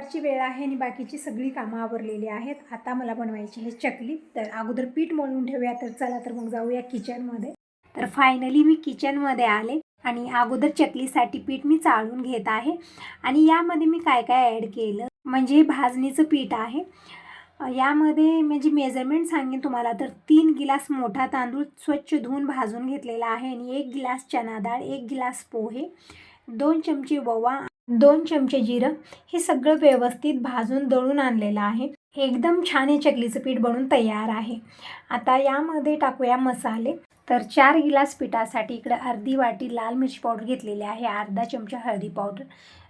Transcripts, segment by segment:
दुपारची वेळ आहे आणि बाकीची सगळी कामं आवरलेली आहेत. आता मला बनवायची आहे चकली. तर अगोदर पीठ मळून ठेवूया. तर चला तर मग जाऊया किचनमध्ये. तर फायनली मी किचनमध्ये आले आणि अगोदर चकलीसाठी पीठ मी चाळून घेत आहे. आणि यामध्ये मी काय काय ॲड केलं म्हणजे भाजणीचं पीठ आहे. यामध्ये म्हणजे मेजरमेंट सांगेन तुम्हाला तर 3 गिलास मोठा तांदूळ स्वच्छ धुवून भाजून घेतलेला आहे आणि 1 गिलास चना डाळ, 1 गिलास पोहे, 2 चमचे ओवा, 2 चमचे जिरं हे सगळं व्यवस्थित भाजून दळून आणलेलं आहे. एकदम छान हे चकलीचं पीठ बनून तयार आहे. आता यामध्ये टाकूया मसाले. तर 4 गिलास पिठासाठी इकडे अर्धी वाटी लाल मिरची पावडर घेतलेली आहे, अर्धा चमचा हळदी पावडर,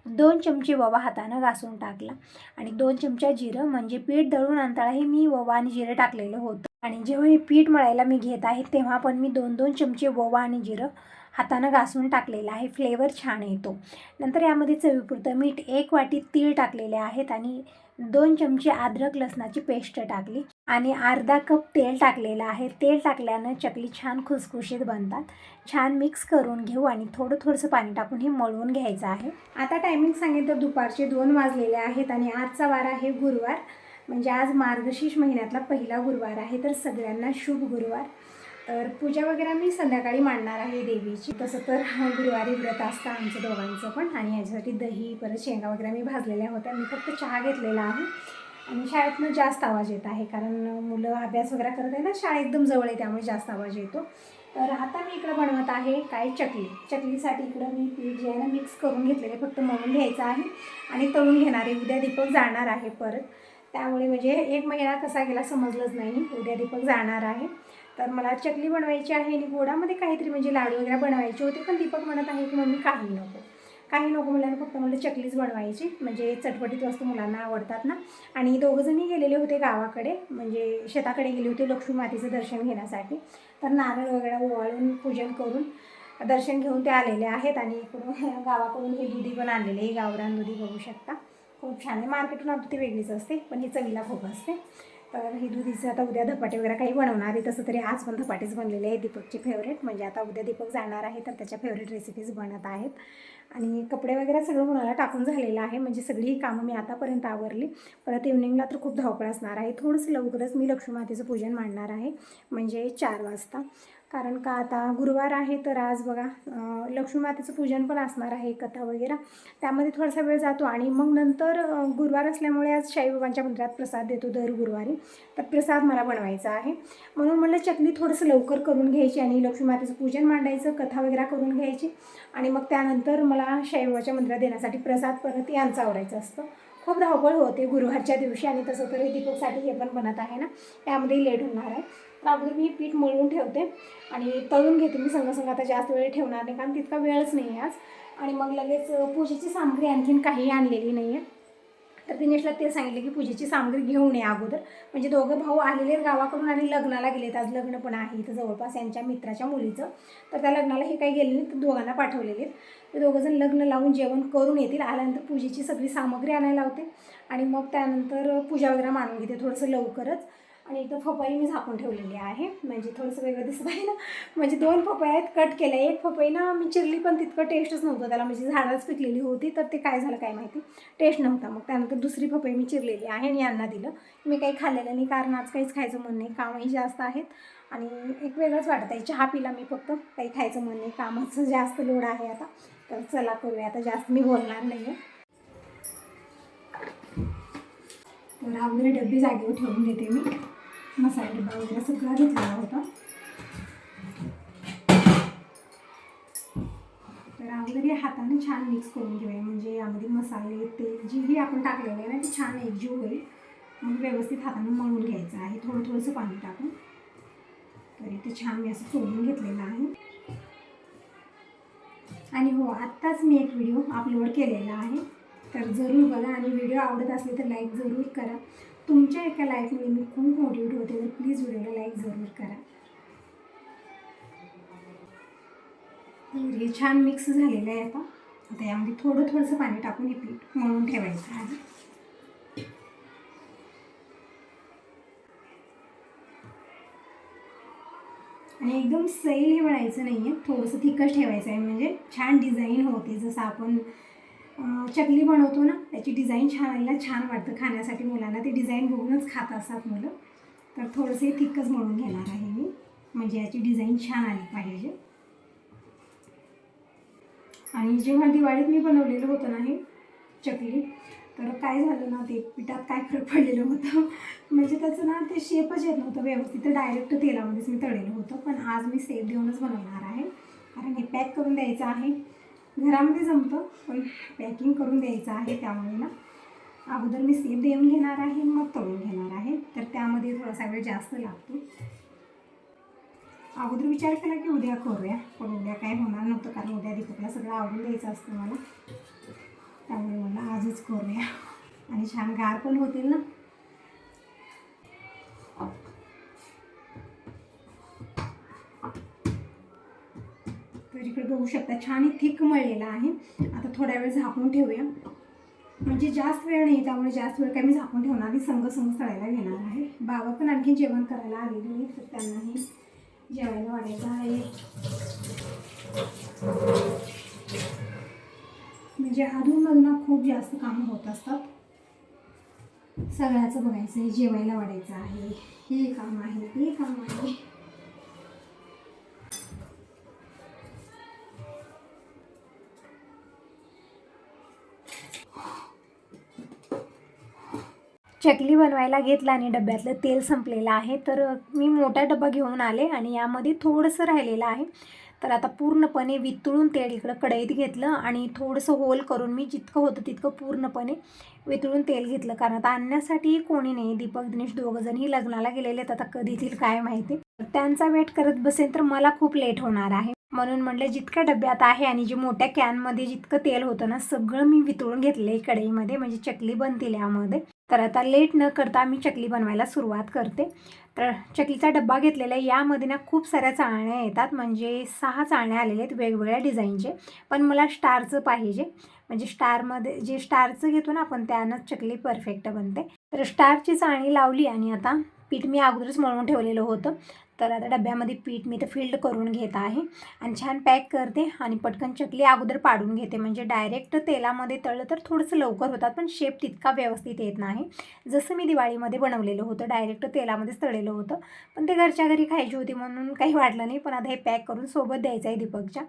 2 चमचे ओवा हातानं घासून टाकला आणि 2 चमचा जिरं म्हणजे पीठ दळून आणताना हे मी ओवा आणि जिरं टाकलेलं होतं. आणि जेव्हा हे पीठ मळायला मी घेत आहे तेव्हा पण मी 2-2 चमचे ओवा आणि जिरं हातानं घासून टाकलेलं आहे. फ्लेवर छान येतो. नंतर यामध्ये चवीपुरतं मीठ, 1 वाटी तीळ टाकलेले आहेत आणि 2 चमचे अद्रक लसणाची पेस्ट टाकली आणि अर्धा कप तेल टाकलेलं आहे. तेल टाकल्यानं चकली छान खुसखुशीत बनतात. छान मिक्स करून घेऊ आणि थोडंसं पाणी टाकून हे मळवून घ्यायचं आहे. आता टायमिंग सांगेल तर दुपारचे 2 वाजलेले आहेत आणि आजचा वार आहे गुरुवार. म्हणजे आज मार्गशीर्ष महिन्यातला पहिला गुरुवार आहे. तर सगळ्यांना शुभ गुरुवार. तर पूजा वगैरे मी संध्याकाळी मांडणार आहे देवीची. तसं तर गुरुवारी व्रत असतं आमचं दोघांचं पण. आणि याच्यासाठी दही परत शेंगा वगैरे मी भाजलेल्या होत्या. मी फक्त चहा घेतलेला आहे आणि शाळेतनं जास्त आवाज येत आहे कारण मुलं अभ्यास वगैरे करत आहे ना. शाळा एकदम जवळ आहे त्यामुळे जास्त आवाज येतो. तर आता मी इकडं बनवत आहे काय चकलीसाठी इकडं मी पीठ जे आहे ना मिक्स करून घेतलेले, फक्त मळून घ्यायचं आहे आणि तळून घेणार आहे. उद्या दीपक जाणार आहे परत, त्यामुळे म्हणजे 1 महिना कसा गेला समजलंच नाही. उद्या दीपक जाणार आहे तर मला चकली बनवायची आहे आणि गोडामध्ये काहीतरी म्हणजे लाडू वगैरे बनवायचे होते. पण दीपक म्हणत आहे की मम्मी काही नको मुलांना, फक्त मला चकलीच बनवायची. म्हणजे चटपटीत वस्तू मुलांना आवडतात ना. आणि दोघंजणी गेलेले होते गावाकडे, म्हणजे शेताकडे गेले होते लक्ष्मी मातेचं दर्शन घेण्यासाठी. तर नारळ वगैरे ओवाळून पूजन करून दर्शन घेऊन ते आलेले आहेत. आणि इकडून गावाकडून हे दुधी पण आणलेले, ही गावरान दुधी बघू शकता. खूप छान आहे. मार्केटून आणतो ती वेगळीच असते पण ही चवीला खूप असते. तर ही दुधीचं आता उद्या धपाटे वगैरे काही बनवणार आहे. तसं तरी आज पण धपाटेच बनलेले आहे दीपकची फेवरेट. म्हणजे आता उद्या दीपक जाणार आहे तर त्याच्या फेवरेट रेसिपीज बनत आहेत. आणि कपडे वगैरे सगळं मुलाला टाकून झालेलं आहे. म्हणजे सगळी कामं मी आतापर्यंत आवरली. परत इव्हनिंगला तर खूप धावपळ असणार आहे. थोडंसं लवकरच मी लक्ष्मी मातेचं पूजन मांडणार आहे म्हणजे 4 वाजता. कारण का आता गुरुवार आहे तर आज बघा लक्ष्मी मातेचं पूजन पण असणार आहे, कथा वगैरे, त्यामध्ये थोडासा वेळ जातो. आणि मग नंतर गुरुवार असल्यामुळे आज साईबाबांच्या मंदिरात प्रसाद देतो दर गुरुवारी. तर प्रसाद मला बनवायचा आहे म्हणून म्हटलं चकली थोडंसं लवकर करून घ्यायची आणि लक्ष्मी मातेचं पूजन मांडायचं, कथा वगैरे करून घ्यायची आणि मग त्यानंतर मला साईबाबाच्या मंदिरात देण्यासाठी प्रसाद परत यांचं आवडायचं असतं. खूप धावपळ होते गुरुवारच्या दिवशी. आणि तसं तर दीपकसाठी हे पण बनत आहे ना, त्यामध्ये लेट होणार आहे. तर अगोदर मी पीठ मळून ठेवते आणि तळून घेते मी संग आता जास्त वेळ ठेवणार नाही कारण तितका वेळच नाही आहे आज. आणि मग लगेच पूजेची सामग्री आणखीन काही आणलेली नाही आहे. तर दिनेशला ते सांगितलं की पूजेची सामग्री घेऊन ये अगोदर. म्हणजे दोघं भाऊ आलेले गावाकडून आणि लग्नाला गेलेत. आज लग्न पण आहे इथं जवळपास यांच्या मित्राच्या मुलीचं. तर त्या लग्नाला हे काही गेले नाही तर दोघांना पाठवलेले. ते दोघंजण लग्न लावून जेवण करून येतील. आल्यानंतर पूजेची सगळी सामग्री आणायला लावते आणि मग त्यानंतर पूजा वगैरे मांडून घेते थोडंसं लवकरच. आणि इथं पपई मी झाकून ठेवलेली आहे म्हणजे थोडंसं वेगळं दिसत आहे ना. म्हणजे 2 पपई आहेत कट केल्या. 1 पपई ना मी चिरली पण तितकं टेस्टच नव्हतं त्याला, म्हणजे झाडच पिकलेली होती तर ते काय झालं काय माहिती, टेस्ट नव्हता. मग त्यानंतर दुसरी पपई मी चिरलेली आहे आणि यांना दिलं. मी काही खाल्लेलं नाही कारण आज काहीच खायचं मन नाही, कामही जास्त आहेत आणि एक वेगळंच वाटत आहे. चहा पिला मी फक्त, काही खायचं मन नाही, कामाचं जास्त लोड आहे आता. तर चला करूया आता, जास्त मी बोलणार नाही आहे. तर अगोदर डब्बी जागेवर ठेवून देते मी. मसाला डब्बा वगैरे सगळा घेतलेला होता. तर अगोदर हे हाताने छान मिक्स करून घेऊया म्हणजे यामध्ये मसाले तेल जेही आपण टाकलेलं आहे ना ते छान एकजीव होईल. मग व्यवस्थित हाताने मळून घ्यायचं आहे थोडंसं पाणी टाकून. तर इथे छान मी असं सोडून घेतलेलं आहे. आणि हो, आत्ताच मी एक व्हिडिओ अपलोड केलेला आहे तर जरूर बघा. आणि व्हिडिओ आवडत असले तर लाईक जरूर करा. तुमच्या एका लाईकमुळे मी खूप मोटिवेट होते तर प्लीज व्हिडिओला लाईक जरूर करा. हे छान मिक्स झालेलं आहे. आता यामध्ये थोडंसं पाणी टाकून हे पीठ मळून ठेवायचं आहे. आणि एकदम सैल हे म्हणायचं नाही आहे, थोडंसं थिकच ठेवायचं आहे म्हणजे छान डिझाईन होते. जसं आपण चकली बनवतो ना त्याची डिझाईन छान आलेला छान वाटतं खाण्यासाठी मुलांना. ते डिझाईन बघूनच खात असतात मुलं. तर थोडंसं थिकच म्हणून घेणार आहे मी, म्हणजे याची डिझाईन छान आली पाहिजे. आणि जेव्हा दिवाळीत मी बनवलेलं होतं ना हे चकली, तर काय झालं ना, ते पिठात काय फरक पडलेलं होतं म्हणजे त्याचं ना ते शेपच येत नव्हतं व्यवस्थित. तर डायरेक्ट तेलामध्येच मी तळलेलं होतं. पण आज मी सेप देऊनच बनवणार आहे, कारण हे पॅक करून द्यायचं आहे. घरामध्ये जमतं पण पॅकिंग करून द्यायचं आहे, त्यामुळे ना अगोदर मी सेप देऊन घेणार आहे, मग तळून घेणार आहे. तर त्यामध्ये थोडासा वेळ जास्त लागतो. अगोदर विचार केला की उद्या करूया, पण उद्या काय होणार नव्हतं, कारण उद्या दीपकला सगळं आवडून द्यायचं असतं मला. त्यामुळे मला आजच करूया, आणि छान गार पण होतील ना. तर इकडे बघू शकता छान थिक मळलेला आहे. आता थोड्या वेळ झाकून ठेवूया, म्हणजे जास्त वेळ नाही, त्यामुळे जास्त वेळ काय मी झाकून ठेवणार नाही. संग तळायला घेणार आहे. बाबा पण आणखी जेवण करायला आलेले नाही, तर त्यांनाही जेवायला वाढायचं आहे. म्हणजे अधूनमधून खूप जास्त कामं होत असतात. सगळ्याचं बघायचं आहे, जेवायला वाढायचं आहे, हे काम आहे, ते काम आहे. चकली बनवायला घेतला आणि डब्यातलं तेल संपलेलं आहे. तर मी मोठा डबा घेऊन आले आणि यामध्ये थोडंसं राहिलेलं आहे. तर आता पूर्णपणे वितळून तेल इकडं कढईत घेतलं आणि थोडंसं होल करून मी जितकं होतं तितकं पूर्णपणे वितळून तेल घेतलं. कारण आता आणण्यासाठी कोणी नाही, दीपक दिनेश दोघंजणही लग्नाला गेलेले आहेत. आता कधी येतील काय माहिती. त्यांचा वेट करत बसेल तर मला खूप लेट होणार आहे. म्हणून म्हटलं जितक्या डब्यात आहे आणि जे मोठ्या कॅनमध्ये जितकं तेल होतं ना, सगळं मी वितळून घेतलं आहे कढईमध्ये, म्हणजे चकली बनतील यामध्ये. तर आता लेट न करता मी चकली बनवायला सुरुवात करते. तर चकलीचा डब्बा घेतलेला आहे. यामध्ये ना खूप साऱ्या चाळण्या येतात, म्हणजे 6 चाळण्या आलेल्या आहेत वेगवेगळ्या डिझाईनचे. पण मला स्टारचं पाहिजे, म्हणजे स्टारमध्ये जे स्टारचं घेतो ना आपण, त्यानंच चकली परफेक्ट बनते. तर स्टारची चाळणी लावली आणि आता पीठ मी अगोदरच मळून ठेवलेलं होतं. तर आता डब्यामध्ये पीठ मी तर फिल्ड करून घेत आहे आणि छान पॅक करते आणि पटकन चकली अगोदर पाडून घेते. म्हणजे डायरेक्ट तेलामध्ये तळलं तर थोडंसं लवकर होतात, पण शेप तितका व्यवस्थित येत नाही. जसं मी दिवाळीमध्ये बनवलेलं होतं, डायरेक्ट तेलामध्येच तळलेलं होतं. पण ते घरच्या घरी खायची होती म्हणून काही वाटलं नाही. पण आता हे पॅक करून सोबत द्यायचं आहे दीपकच्या.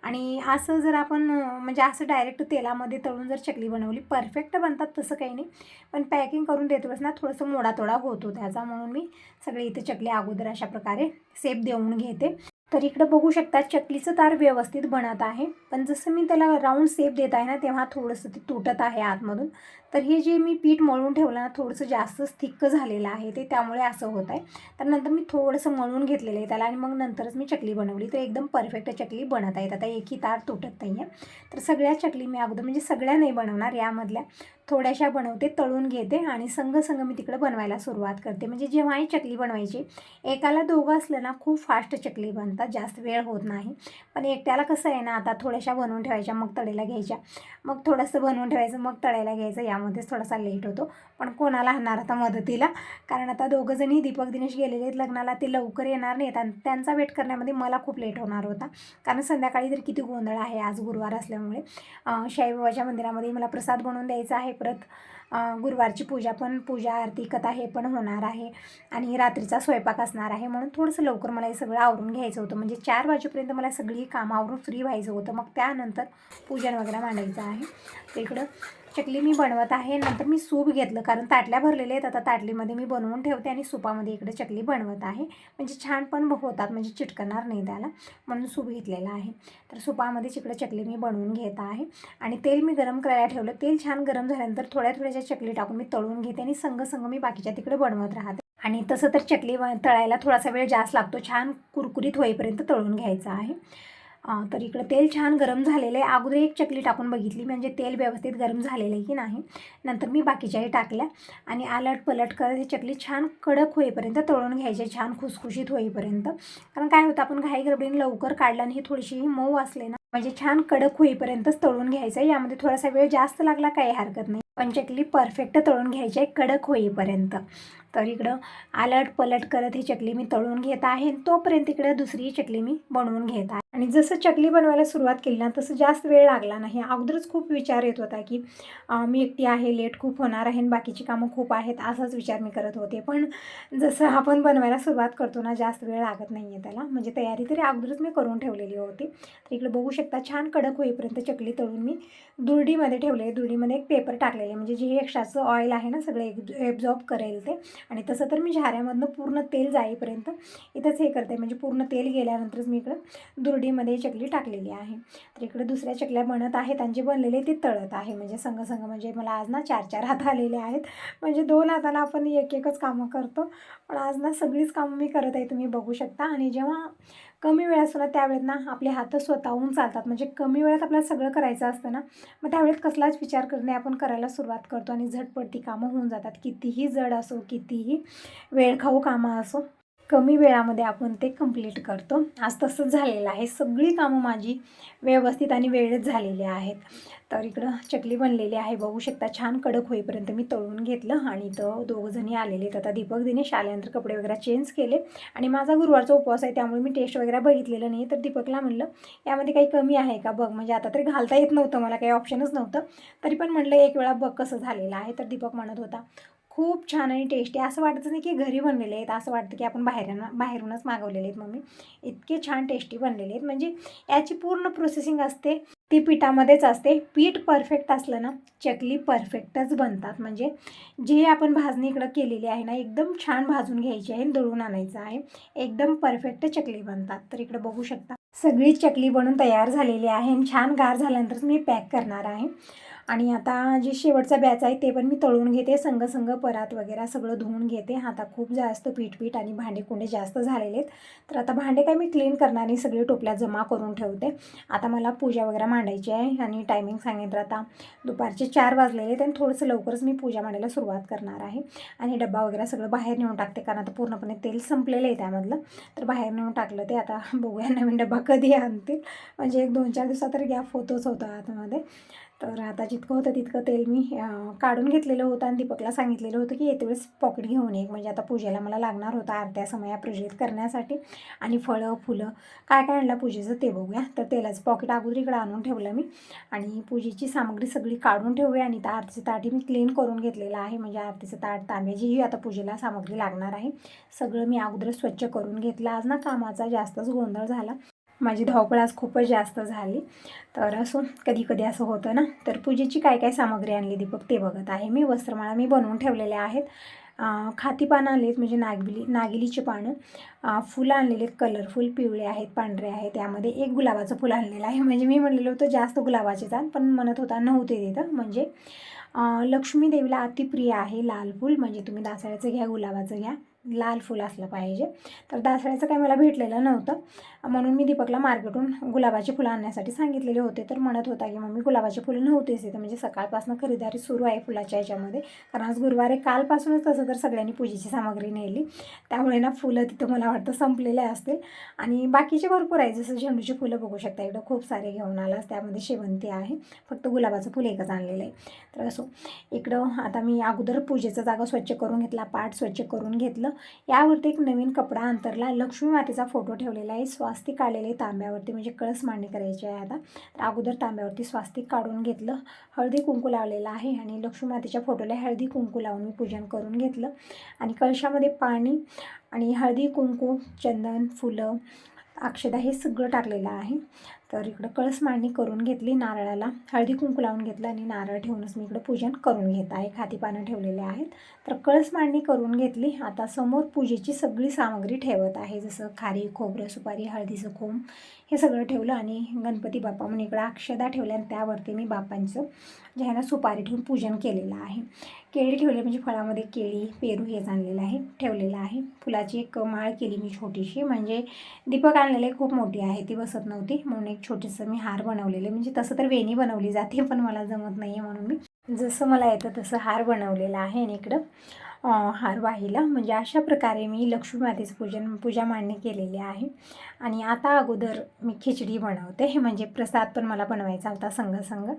आणि असं जर आपण म्हणजे असं डायरेक्ट तेलामध्ये तळून जर चकली बनवली, परफेक्ट बनतात तसं काही नाही. पण पॅकिंग करून देतोच ना, थोडंसं मोडातोडा होतो त्याचा, म्हणून मी सगळे इथे चकली अगोदर अशा प्रकारे सेप देऊन घेते. तर इकडं बघू शकता चकलीचं तार व्यवस्थित बनत आहे. पण जसं मी त्याला राऊंड सेप देत आहे ना, तेव्हा थोडंसं ते तुटत आहे आतमधून. तर हे जे मी पीठ मळून ठेवलं ना, थोडंसं जास्तच थिक्क झालेलं आहे ते, त्यामुळे असं होत आहे. तर नंतर मी थोडंसं मळून घेतलेलं आहे त्याला आणि मग नंतरच मी चकली बनवली. तर एकदम परफेक्ट चकली बनत आहेत. आता एकही तार तुटत नाही आहे. तर सगळ्या चकली मी अगोदर, म्हणजे सगळ्या नाही बनवणार, यामधल्या थोड्याशा बनवते, तळून घेते आणि संग मी तिकडं बनवायला सुरुवात करते. म्हणजे जेव्हाही चकली बनवायची, एकाला दोघं असलं ना खूप फास्ट चकली बनतात, जास्त वेळ होत नाही. पण एकट्याला कसं आहे ना, आता थोड्याशा बनवून ठेवायच्या मग तळायला घ्यायच्या, मग थोडंसं बनवून ठेवायचं मग तळायला घ्यायचं, यामध्येच थोडासा लेट होतो. पण कोणाला आणणार आता मदतीला, कारण आता दोघंजणही दीपक दिनेश गेलेले आहेत लग्नाला, ते लवकर येणार नाहीत आणि त्यांचा वेट करण्यामध्ये मला खूप लेट होणार होता. कारण संध्याकाळी तर किती गोंधळ आहे, आज गुरुवार असल्यामुळे साईबाबाच्या मंदिरामध्ये मला प्रसाद बनवून द्यायचा आहे. परत गुरुवारची पूजा आरती कथा हे पण होणार आहे आणि रात्रीचा स्वयंपाक असणार आहे. म्हणून थोडंसं लवकर मला हे सगळं आवरून घ्यायचं होतं. म्हणजे 4 वाजेपर्यंत मला सगळी कामं आवरून फ्री व्हायचं होतं. मग त्यानंतर पूजन वगैरे मांडायचं आहे. तर इकडं चकली मी बनवत आहे. नंतर मी सूप घेतलं, कारण ताटल्या भरलेल्या आहेत. आता ताटलीमध्ये मी बनवून ठेवते आणि सुपामध्ये इकडे चकली बनवत आहे. म्हणजे छान पण होतात, म्हणजे चिटकणार नाही त्याला, म्हणून सूप घेतलेलं आहे. तर सुपामध्ये इकडे चकली मी बनवून घेत आहे आणि तेल मी गरम करायला ठेवलं. तेल छान गरम झाल्यानंतर थोड्या चकली टाकून मी तळून घेते आणि संग मी बाकीच्या तिकडे बनवत राहते. आणि तसं तर चकली तळायला थोडासा वेळ जास्त लागतो, छान कुरकुरीत होईपर्यंत तळून घ्यायचं आहे. तर इकडं तेल छान गरम झालेलं आहे. अगोदर एक चकली टाकून बघितली, म्हणजे तेल व्यवस्थित गरम झालेलं आहे की नाही. नंतर मी बाकीच्याही टाकल्या आणि आलट पलट करत ही चकली छान कडक होईपर्यंत तळून घ्यायची, छान खुसखुशीत होईपर्यंत. कारण काय होतं, आपण घाई गडबडीने लवकर काढलं आणि ही थोडीशी मऊ असले ना, म्हणजे छान कडक होईपर्यंतच तळून घ्यायचं आहे. यामध्ये थोडासा वेळ जास्त लागला काही हरकत नाही. पण चकली परफेक्ट तळून घ्यायची आहे कडक होईपर्यंत. तर इकडं आलट पलट करत ही चकली मी तळून घेत आहे. तोपर्यंत इकडं दुसरी चकली मी बनवून घेत आहे. आणि जसं चकली बनवायला सुरुवात केली ना तसं जास्त वेळ लागला नाही. अगोदरच खूप विचार येत होता की मी एकटी आहे, लेट खूप होणार आहे आणि बाकीची कामं खूप आहेत, असाच विचार मी करत होते. पण जसं आपण बनवायला सुरुवात करतो ना जास्त वेळ लागत नाही आहे त्याला. म्हणजे तयारी तरी अगोदरच मी करून ठेवलेली होती. तर इकडे बघू शकता छान कडक होईपर्यंत चकली तळून मी दुरडीमध्ये ठेवले. दुरडीमध्ये एक पेपर टाकलेले म्हणजे जे एक्स्ट्राचं ऑइल आहे ना सगळं एब्झॉर्ब करेल ते. आणि तसं तर मी झाऱ्यामधनं पूर्ण तेल जाईपर्यंत इथंच हे करते, म्हणजे पूर्ण तेल गेल्यानंतरच मी इकडं दुरडीमध्ये चकली टाकलेली आहे. तर इकडे दुसऱ्या चकल्या बनत आहेत आणि जे बनलेले ते तळत आहे. म्हणजे संग म्हणजे मला आज ना 4-4 हात आलेले आहेत. म्हणजे 2 हाताला आपण एक-एकच कामं करतो. पण आज ना सगळीच कामं मी करत आहे, तुम्ही बघू शकता. आणि जेव्हा कमी वेळ असतो ना त्यावेळेत ना आपले हात स्वतःहून चालतात. म्हणजे कमी वेळात आपल्याला सगळं करायचं असतं ना, मग त्यावेळेत कसलाच विचार करणे आपण करायला सुरुवात करतो आणि झटपट ती कामं होऊन जातात. कितीही जड असो, कितीही वेळखाऊ कामं असो, कमी वेळामध्ये आपण ते कंप्लीट करतो. आज तसंच झालेलं आहे. सगळी कामं माझी व्यवस्थित आणि वेळेत झालेली आहेत. तर इकडं चकली बनलेली आहे, बघू शकता. छान कडक होईपर्यंत मी तळून घेतलं. आणि इथं दोघंजणी आलेले आहेत. आता दीपक दिनेश आल्यानंतर कपडे वगैरे चेंज केले. आणि माझा गुरुवारचा उपवास आहे त्यामुळे मी टेस्ट वगैरे बघितलेलं नाही. तर दीपकला म्हणलं यामध्ये काही कमी आहे का बघ. म्हणजे आता तरी घालता येत नव्हतं, मला काही ऑप्शनच नव्हतं. तरी पण म्हणलं एक वेळा बघ कसं झालेलं आहे. तर दीपक म्हणत होता खूप छान आणि टेस्टी. असं वाटतच नाही की घरी बनलेले आहेत, असं वाटतं की आपण बाहेरूनच मागवलेले आहेत मम्मी. इतके छान टेस्टी बनलेले आहेत. म्हणजे याची पूर्ण प्रोसेसिंग असते ती पिठामध्येच असते. पीठ परफेक्ट असलं ना चकली परफेक्टच बनतात. म्हणजे जे आपण भाजणी इकडं केलेली आहे ना एकदम छान भाजून घ्यायची आहे, दळून आणायचं आहे, एकदम परफेक्ट चकली बनतात. तर इकडं बघू शकता सगळी चकली बनून तयार झालेली आहे आणि छान गार झाल्यानंतरच मी पॅक करणार आहे. आणि आता जे शेवटचा बॅच आहे ते पण मी तळून घेते. संग परात वगैरे सगळं धुवून घेते. आता खूप जास्त पीठ आणि भांडे कुंडे जास्त झालेले आहेत. तर आता भांडे काय मी क्लीन करणार नाही, सगळे टोपल्यात जमा करून ठेवते. आता मला पूजा वगैरे मांडायची आहे आणि टायमिंग सांगितलं आता दुपारचे 4 वाजलेले आहेत आणि थोडंसं लवकरच मी पूजा मांडायला सुरुवात करणार आहे. आणि डब्बा वगैरे सगळं बाहेर नेऊन टाकते कारण आता पूर्णपणे तेल संपलेलं आहे त्यामधलं. तर बाहेर नेऊन टाकलं ते. आता बघूया नवीन डब्बा कधी आणतील. म्हणजे एक 2-4 दिवसात तर गॅप होतोच होता आतमध्ये. तर आता जितकं होतं तितकं तेल मी काढून घेतलेलं होतं आणि दीपकला सांगितलेलं होतं की येते वेळेस पॉकेट घेऊन ये. म्हणजे आता पूजेला मला लागणार होता आरत्या समया प्रज्वलित करण्यासाठी. आणि फळं फुलं काय काय आणलं पूजेचं ते बघूया. तर तेलाचं पॉकेट अगोदर इकडं आणून ठेवलं मी. आणि पूजेची सामग्री सगळी काढून ठेवूया. आणि त्या आरतीचं ताटही मी क्लीन करून घेतलेलं आहे. म्हणजे आरतीचं ताट तांब्याचीही आता पूजेला सामग्री लागणार आहे, सगळं मी अगोदर स्वच्छ करून घेतलं. आज ना कामाचा जास्तच गोंधळ झाला, माझी धावपळ आज खूपच जास्त झाली. तर असो कधी कधी असं होतं ना. तर पूजेची काय काय सामग्री आणली दीपक ते बघत आहे मी. वस्त्रमाळा मी बनवून ठेवलेल्या आहेत. खाती पानं आणलीत म्हणजे नागिलीची पानं. फुलं आणलेली आहेत, कलरफुल पिवळे आहेत, पांढरे आहेत. त्यामध्ये एक गुलाबाचं फुल आणलेलं आहे. म्हणजे मी म्हणलेलं होतं जास्त गुलाबाचेच आण, पण म्हणत होता नव्हते तिथं. म्हणजे लक्ष्मी देवीला अतिप्रिय आहे लाल फूल. म्हणजे तुम्ही दासळ्याचं घ्या, गुलाबाचं घ्या, लाल फुल असलं पाहिजे. तर दासळ्याचं काही मला भेटलेलं नव्हतं म्हणून मी दीपकला मार्केटून गुलाबाची फुलं आणण्यासाठी सांगितलेले होते. तर म्हणत होता की मम्मी गुलाबाची फुलं नव्हतेच तिथं. म्हणजे सकाळपासून खरेदी सुरू आहे फुलाच्या ह्याच्यामध्ये. कारण आज गुरुवार आहे, कालपासूनच तसं तर सगळ्यांनी पूजेची सामग्री नेली. त्यामुळे ना फुलं तिथं मला वाटतं संपलेले असतील. आणि बाकीचे भरपूर आहे, जसं झेंडूची फुलं बघू शकता इकडं खूप सारे घेऊन आलास. त्यामध्ये शेवंती आहे, फक्त गुलाबाचं फुल एकच आणलेलं आहे. तर असो इकडं आता मी अगोदर पूजेचा जागा स्वच्छ करून घेतला, पाट स्वच्छ करून घेतलं. यावरती एक नवीन कपडा अंतरला, लक्ष्मी मातेचा फोटो ठेवलेला आहे, स्वास्तिक आलेले तांब्यावरती. म्हणजे कळस मांडणी करायची आहे आता. तर अगोदर तांब्यावरती स्वास्तिक काढून घेतलं, हळदी कुंकू लावलेलं आहे. आणि लक्ष्मी मातेच्या फोटोला हळदी कुंकू लावून मी पूजन करून घेतलं. आणि कळशामध्ये पाणी आणि हळदी कुंकू, चंदन, फुलं, अक्षदा हे सगळं टाकलेलं आहे. तर इकडं कळस मांडणी करून घेतली, नारळाला हळदी कुंकू लावून घेतलं आणि नारळ ठेवूनच मी इकडं पूजन करून घेत आहे. खाती पानं ठेवलेले आहेत. तर कळस मांडणी करून घेतली. आता समोर पूजेची सगळी सामग्री ठेवत आहे, जसं खारी, खोबरं, सुपारी, हळदीचं खोम हे सगळं ठेवलं. आणि गणपती बाप्पा म्हणून इकडं अक्षदा ठेवल्या आणि त्यावरती मी बाप्पांचं जे आहे ना सुपारी ठेवून पूजन केलेलं आहे. केळी ठेवली, म्हणजे फळामध्ये केळी, पेरू हेच आणलेलं आहे ठेवलेलं आहे. फुलाची एक माळ केली मी छोटीशी. म्हणजे दीपक आणलेले खूप मोठी आहे, ती बसत नव्हती म्हणून एक छोटीसं मी हार बनवलेले. म्हणजे तसं तर वेणी बनवली जाते पण मला जमत नाही आहे म्हणून मी जसं मला येतं तसं हार बनवलेला आहे. आणि इकडं हार वाहिला. म्हणजे अशा प्रकारे मी लक्ष्मी मातेचं पूजा मांडणी केलेली आहे. आणि आता अगोदर मी खिचडी बनवते. हे म्हणजे प्रसाद पण मला बनवायचा होता संग.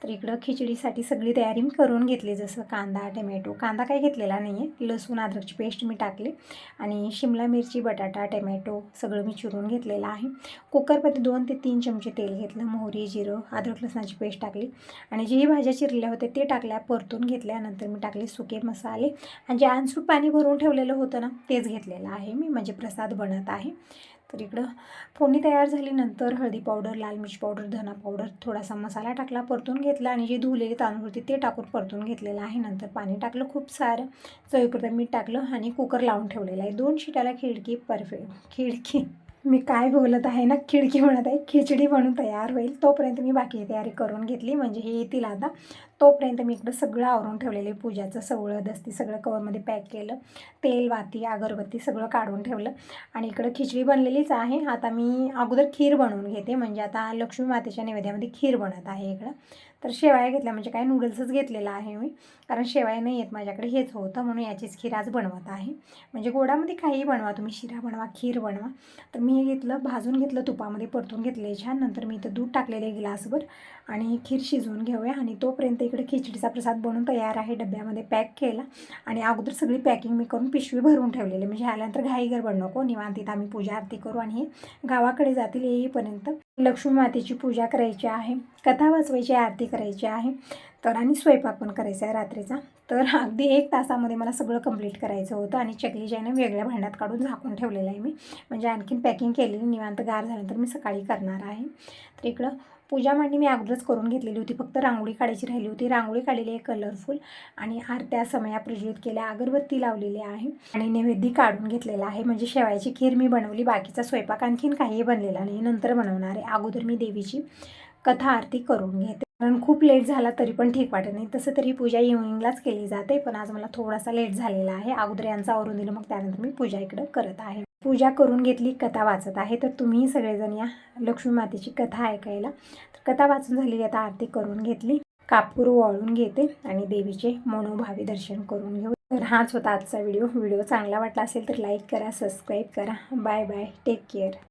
तर इकडं खिचडीसाठी सगळी तयारी मी करून घेतली. जसं कांदा, टमॅटो, कांदा काही घेतलेला नाही आहे, लसूण अद्रकची पेस्ट मी टाकली आणि शिमला मिरची, बटाटा, टमॅटो सगळं मी चिरून घेतलेलं आहे. कुकरमध्ये 2 ते 3 चमचे तेल घेतलं, मोहरी, जिरं, अद्रक लसणाची पेस्ट टाकली आणि जेही भाज्या चिरल्या होत्या ते टाकल्या, परतून घेतल्यानंतर मी टाकले सुके मसाले आणि जे अनसूट पाणी भरून ठेवलेलं होतं ना तेच घेतलेलं आहे मी, म्हणजे प्रसाद बनत आहे. तर इकडं फोडणी तयार झाली. नंतर हळदी पावडर, लाल मिरची पावडर, धना पावडर, थोडासा मसाला टाकला, परतून घेतला आणि जे धुलेले तांदूळ होते ते टाकून परतून घेतलेलं आहे. नंतर पाणी टाकलं खूप सारं, चवीपुरतं मीठ टाकलं आणि कुकर लावून ठेवलेला आहे. 2 शिट्याला खिडकी मी काय बोलत आहे ना, खिडकी म्हणत आहे, खिचडी बनून तयार होईल तोपर्यंत मी बाकी तयारी करून घेतली. म्हणजे हे येतील आता तोपर्यंत मी इकडं सगळं आवरून ठेवलेलं आहे. पूजाचं सगळं दस्ती सगळं कवरमध्ये पॅक केलं, तेल, वाती, अगरबत्ती सगळं काढून ठेवलं आणि इकडं खिचडी बनलेलीच आहे. आता मी अगोदर खीर बनवून घेते. म्हणजे आता लक्ष्मी मातेच्या नैवेद्यामध्ये खीर बनत आहे इकडं. तर शेवया घेतल्या, म्हणजे काय नूडल्सच घेतलेला आहे मी, कारण शेवया नाही येत माझ्याकडे, हेच होतं म्हणून याचीच खीर आज बनवत आहे. म्हणजे गोडामध्ये काहीही बनवा तुम्ही, शिरा बनवा, खीर बनवा. तर मी हे घेतलं, भाजून घेतलं, तुपामध्ये परतून घेतले छान. नंतर मी इथं दूध टाकलेले ग्लासभर आणि खीर शिजवून घेऊया. आणि तोपर्यंत इकडे खिचडीचा प्रसाद बनवून तयार आहे, डब्यामध्ये पॅक केला आणि अगोदर सगळी पॅकिंग मी करून पिशवी भरून ठेवलेली. म्हणजे आल्यानंतर घाई गडबड नको, निवांतीत आम्ही पूजा आरती करू आणि हे गावाकडे जातील येईपर्यंत लक्ष्मी मातेची पूजा करायची आहे, कथा वाचवायची, आरती करायची आहे. तर आणि स्वयंपाक पण करायचा आहे रात्रीचा. तर अगदी 1 तासामध्ये मला सगळं कंप्लीट करायचं होतं. आणि चकली जी आहे ना वेगळ्या भांड्यात काढून झाकून ठेवलेलं आहे मी, म्हणजे आणखीन पॅकिंग केलेली, निवांत गार झाल्यानंतर मी सकाळी करणार आहे. तर इकडं पूजा मांडणी मी अगोदरच करून घेतलेली होती, फक्त रांगोळी काढायची राहिली होती. रांगोळी काढलेली आहे कलरफुल आणि आरत्या समया प्रज्वलित केल्या, अगरबत्ती लावलेली आहे आणि नैवेद्य काढून घेतलेला आहे. म्हणजे शेवयाची खीर मी बनवली, बाकीचा स्वयंपाक आणखीन काही बनलेला नाही, नंतर बनवणार आहे. अगोदर मी देवीची कथा आरती करून घेते, कारण खूप लेट झाला तरी पण ठीक वाटत नाही. तसं तरी पूजा इव्हनिंगलाच केली जाते, पण आज मला थोडासा लेट झालेला आहे. अगोदर यांचं आवरून दिलं, मग त्यानंतर मी पूजा इकडं करत आहे. पूजा करून घेतली, कथा वाचत आहे. तर तुम्ही सगळेजण या लक्ष्मी मातेची कथा ऐकायला. तर कथा वाचून झालेली, आता आरती करून घेतली, कापूर वाळून घेते आणि देवीचे मनोभावे दर्शन करून घेऊ. तर हाच होता आजचा व्हिडिओ चांगला वाटला असेल तर लाईक करा, सबस्क्राईब करा. Bye bye, take care.